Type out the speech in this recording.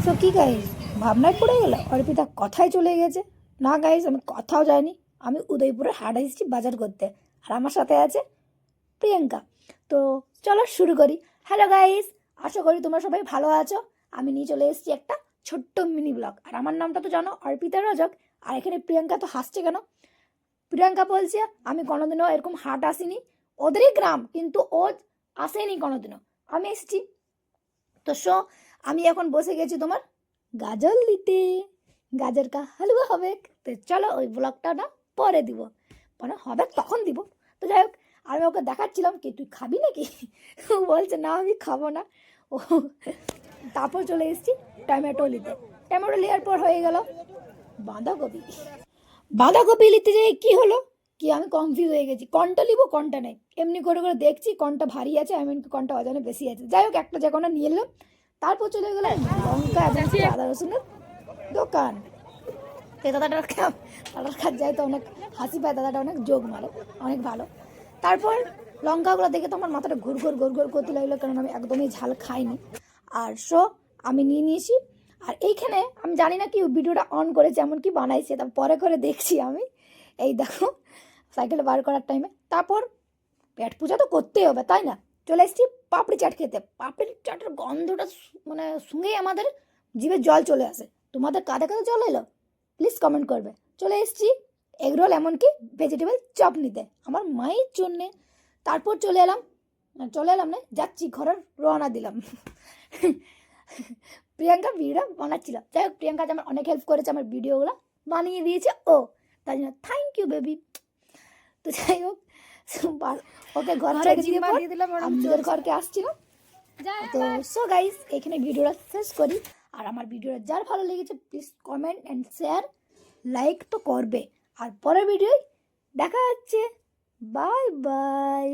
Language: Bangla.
সো কি গাইস, ভাবনায় পড়ে গেল অর্পিতা কথায় চলে গেছে। না গাইস, আমি কোথাও যাইনি, আমি উদয়পুরে হাট এসেছি বাজার করতে, আর আমার সাথে আছে প্রিয়াঙ্কা। তো চলো শুরু করি। হ্যালো গাইস, আশা করি তোমরা সবাই ভালো আছো। আমি নিয়ে চলে এসেছি একটা ছোট্ট মিনি ব্লগ, আর আমার নামটা তো জানো, অর্পিতা রজক। আর এখানে প্রিয়াঙ্কা তো হাসছে কেন? প্রিয়াঙ্কা বলছে আমি কোনোদিনও এরকম হাট আসিনি, ওদেরই গ্রাম কিন্তু ও আসেনি কোনোদিনও, আমি এসেছি। তো আমি এখন বসে গেছি তোমার গাজর নিতে, গাজর কা হালুয়া হবে। তো চলো ওই ব্লগটা না পরে দিব, মানে হবে তখন দিব। তো যাই হোক, আমি ওকে দেখাচ্ছিলাম কি তুই খাবি নাকি, ও বলছে না আমি খাবো না। ও তারপর চলে এসেছি টমেটো নিতে। টমেটো নেওয়ার পর হয়ে গেল বাঁধাকপি। বাঁধাকপি নিতে যাই কি হলো কি, আমি কনফিউজ হয়ে গেছি, কোনটা নিব কোনটা নেই। এমনি করে করে দেখছি কোনটা ভারী আছে, এমনকি কোনটা ওজনে বেশি আছে। যাই হোক, একটা যে কোনো নিয়ে এলাম। তারপর চলে গেলাম লঙ্কা এবং আদা রসুনের দোকান। তো দাদাটার কাজ যায় তো অনেক হাসি পায়, দাদাটা অনেক যোগ মারে, অনেক ভালো। তারপর লঙ্কাগুলো দেখে তো আমার মাথাটা ঘুর ঘুর ঘুর ঘুর করতে লাগলো, কারণ আমি একদমই ঝাল খাইনি। আর আমি নিয়ে নিয়েছি। আর এইখানে আমি জানি না কি ভিডিওটা অন করেছে, এমন কি বানাইছে, তার পরে করে দেখছি আমি। এই দেখো, সাইকেলে বার করার টাইমে। তারপর পেট পূজা তো করতেই হবে, তাই না? চলে এসেছি পাপড়ি চাট খেতে। পাপড়ি চাটের গন্ধটা মানে শুনেই আমাদের জিভে জল চলে আসে। তোমাদের কাঁধে কাঁধে জল এলো? প্লিজ কমেন্ট করবে। চলে এসেছি এগরোল এমনকি ভেজিটেবল চপ নিতে আমার মায়ের জন্যে। তারপর চলে এলাম না, যাচ্ছি ঘরের রওনা দিলাম। প্রিয়াঙ্কা ভিডিওটা বানাচ্ছিল। যাই হোক, প্রিয়াঙ্কা আমার অনেক হেল্প করেছে, আমার ভিডিওগুলো বানিয়ে দিয়েছে ও, তাই জন্য থ্যাংক ইউ বেবি। তো যাই হোক, ওকে ঘর থেকে দিয়ে দিলাম, আমাদের ঘরকে আসছিলাম। তো গাইস, এখানে ভিডিওটা শেষ করি। আর আমার ভিডিওটা যার ভালো লেগেছে please comment and share, like তো করবে। আর পরের ভিডিওয় দেখা হচ্ছে। Bye bye.